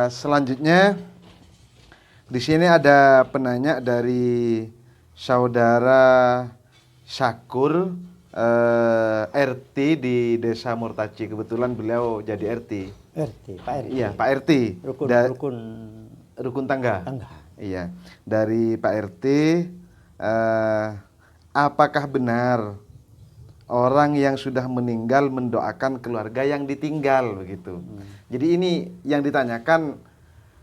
Selanjutnya di sini ada penanya dari saudara Syakur, RT di Desa Murtaci. Kebetulan beliau jadi RT. Pak RT. Iya, Pak RT. Rukun tangga. Iya, dari Pak RT. Apakah benar orang yang sudah meninggal mendoakan keluarga yang ditinggal begitu? Jadi ini yang ditanyakan,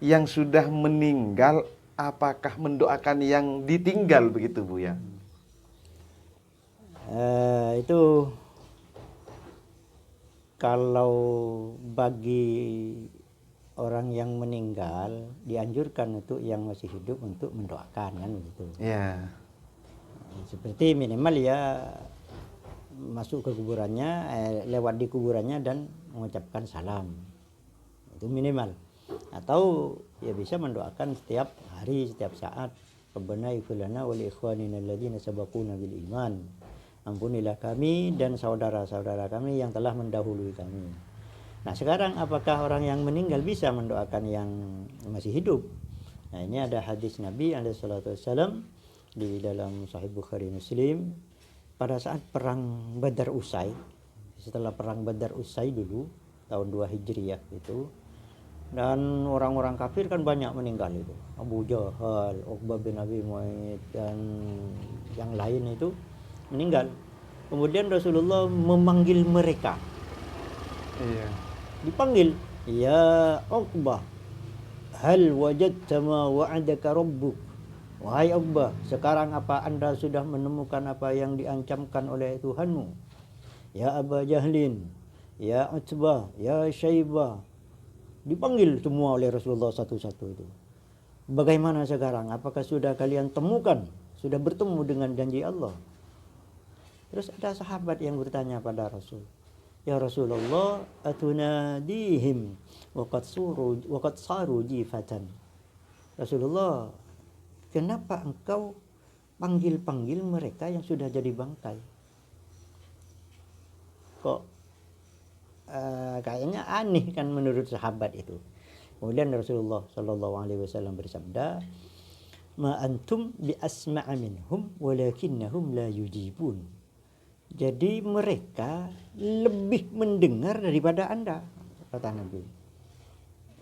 yang sudah meninggal apakah mendoakan yang ditinggal begitu, Bu ya? Itu kalau bagi orang yang meninggal dianjurkan untuk yang masih hidup untuk mendoakan, kan begitu. Ya. Seperti minimal ya masuk ke kuburannya, lewat di kuburannya dan mengucapkan salam. Itu minimal. Atau ya bisa mendoakan setiap hari, setiap saat. Rabbana ighfir lana wa li ikhwanina alladziina sabaquna bil iman. Ampunilah kami dan saudara-saudara kami yang telah mendahului kami. Nah, sekarang apakah orang yang meninggal bisa mendoakan yang masih hidup? Nah, ini ada hadis Nabi alaihi salatu wassalam di dalam Sahih Bukhari Muslim. Pada saat perang Badar usai, setelah perang Badar usai dulu tahun 2 Hijriah itu, dan orang-orang kafir kan banyak meninggal itu. Abu Jahal, Uqbah bin Abi Mu'ayyid dan yang lain itu meninggal. Kemudian Rasulullah memanggil mereka. Iya. Dipanggil, ya Uqbah, hal wajadta ma wa'adaka rabbuk? Wahai Uqbah, sekarang apa Anda sudah menemukan apa yang diancamkan oleh Tuhanmu? Ya Aba Jahlin, ya Utbah, ya Syaibah. Dipanggil semua oleh Rasulullah satu-satu itu. Bagaimana sekarang? Apakah sudah kalian temukan? Sudah bertemu dengan janji Allah? Terus ada sahabat yang bertanya pada Rasul, ya Rasulullah, atunadihim waqad saru jifatan. Rasulullah, kenapa engkau panggil-panggil mereka yang sudah jadi bangkai? Kok kayaknya aneh kan menurut sahabat itu. Kemudian Rasulullah Shallallahu Alaihi Wasallam bersabda, ma antum bi asma'a minhum walakinnahum la yujibun. Jadi mereka lebih mendengar daripada Anda, kata Nabi.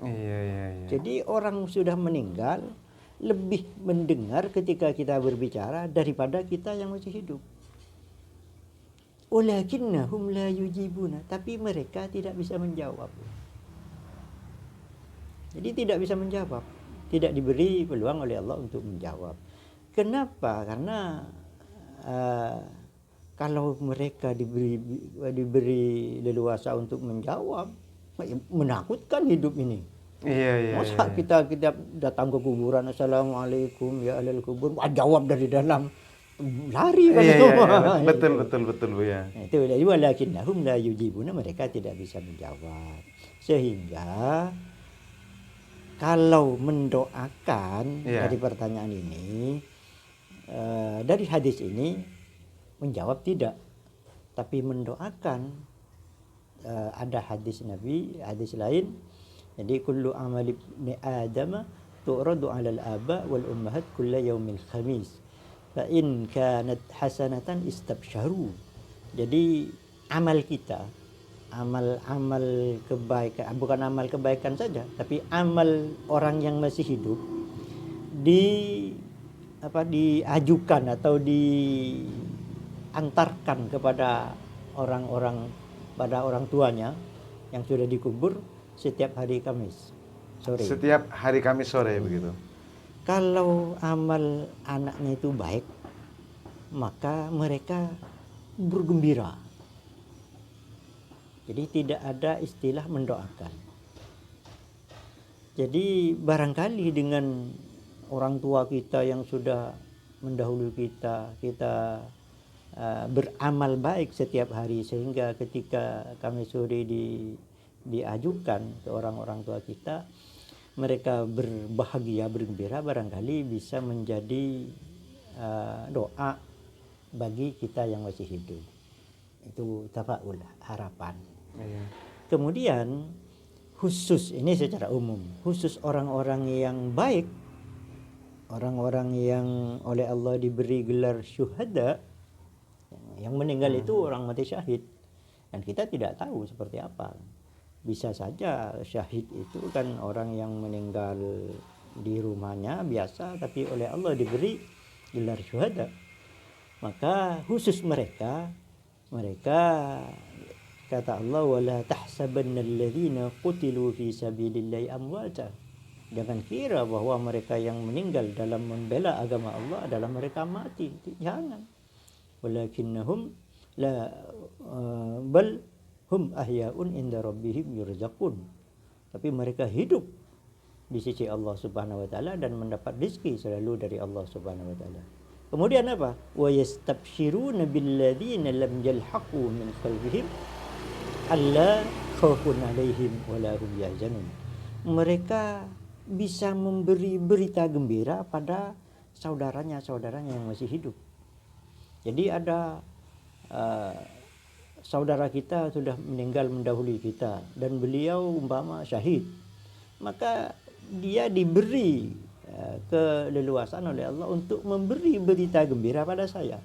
Iya. Jadi orang sudah meninggal lebih mendengar ketika kita berbicara daripada kita yang masih hidup. Walakinnahum la yujibuna, tapi mereka tidak bisa menjawab. Jadi tidak bisa menjawab, tidak diberi peluang oleh Allah untuk menjawab. Kenapa? Karena kalau mereka diberi leluasa untuk menjawab, menakutkan hidup ini. Iya. Masa kita datang ke kuburan, assalamualaikum ya ahlal kubur, jawab dari dalam, lari kan semua. Betul Bu ya. Itu walakinnahum la yujibuna, mereka tidak bisa menjawab. Sehingga kalau mendoakan dari pertanyaan ini, dari hadis ini menjawab tidak, tapi mendoakan. Ada hadis Nabi, hadis lain. Jadi kullu amali ibni Adam tu'radu 'alal aba wal ummahat kulla yaumil khamis. Fa in kanat hasanatan istabsharu. Jadi amal kita, amal kebaikan, bukan amal kebaikan saja, tapi amal orang yang masih hidup diajukan atau diantarkan kepada orang-orang, pada orang tuanya yang sudah dikubur setiap hari Kamis sore. Setiap hari Kamis sore begitu. Kalau amal anaknya itu baik, maka mereka bergembira. Jadi tidak ada istilah mendoakan. Jadi barangkali dengan orang tua kita yang sudah mendahului kita beramal baik setiap hari, sehingga ketika Kamis sore diajukan ke orang-orang tua kita, mereka berbahagia, bergembira, barangkali bisa menjadi doa bagi kita yang masih hidup. Itu tafaul, harapan. Kemudian khusus ini secara umum, khusus orang-orang yang baik, orang-orang yang oleh Allah diberi gelar syuhada, yang meninggal itu orang mati syahid, dan kita tidak tahu seperti apa. Bisa saja syahid itu kan orang yang meninggal di rumahnya biasa, tapi oleh Allah diberi gelar syuhada. Maka khusus mereka kata Allah, wala tahsabanna alladhina qutilu fi sabilillahi amwata. Jangan kira bahwa mereka yang meninggal dalam membela agama Allah adalah mereka mati. Jangan. Walakinnahum la bal hum ahya'un inda rabbihim yurzaqun. Tapi mereka hidup di sisi Allah Subhanahu wa taala dan mendapat rezeki selalu dari Allah Subhanahu wa taala. Kemudian apa? Wa yastabshiruna billadzina lam yalhaqu min khalfihim alla khaufun alaihim wala hum yahzanun. Mereka bisa memberi berita gembira pada saudaranya yang masih hidup. Jadi ada saudara kita sudah meninggal mendahului kita dan beliau umpama syahid, maka dia diberi keleluasaan oleh Allah untuk memberi berita gembira pada saya.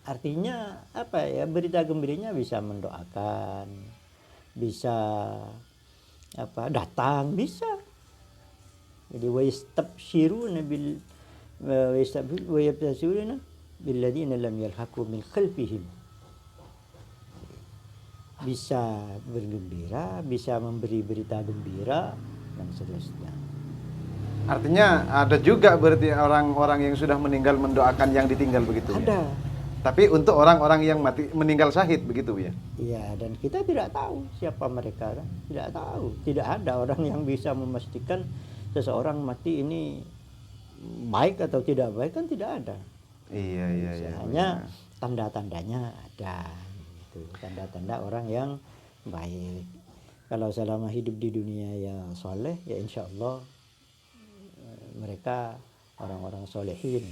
Artinya apa ya? Berita gembiranya bisa mendoakan, bisa datang, bisa. Jadi wa yastabshiruna billadzina lam yalhaqu min khalfihim. Bisa bergembira, bisa memberi berita gembira dan seterusnya. Artinya ada juga berarti orang-orang yang sudah meninggal mendoakan yang ditinggal begitu. Ada. Ya? Tapi untuk orang-orang yang meninggal syahid begitu ya? Iya, dan kita tidak tahu siapa mereka, kan? Tidak tahu. Tidak ada orang yang bisa memastikan seseorang mati ini baik atau tidak baik, kan tidak ada. Iya. Hanya tanda-tandanya ada. Gitu. Tanda-tanda orang yang baik. Kalau selama hidup di dunia ya soleh, ya insya Allah mereka orang-orang solehin.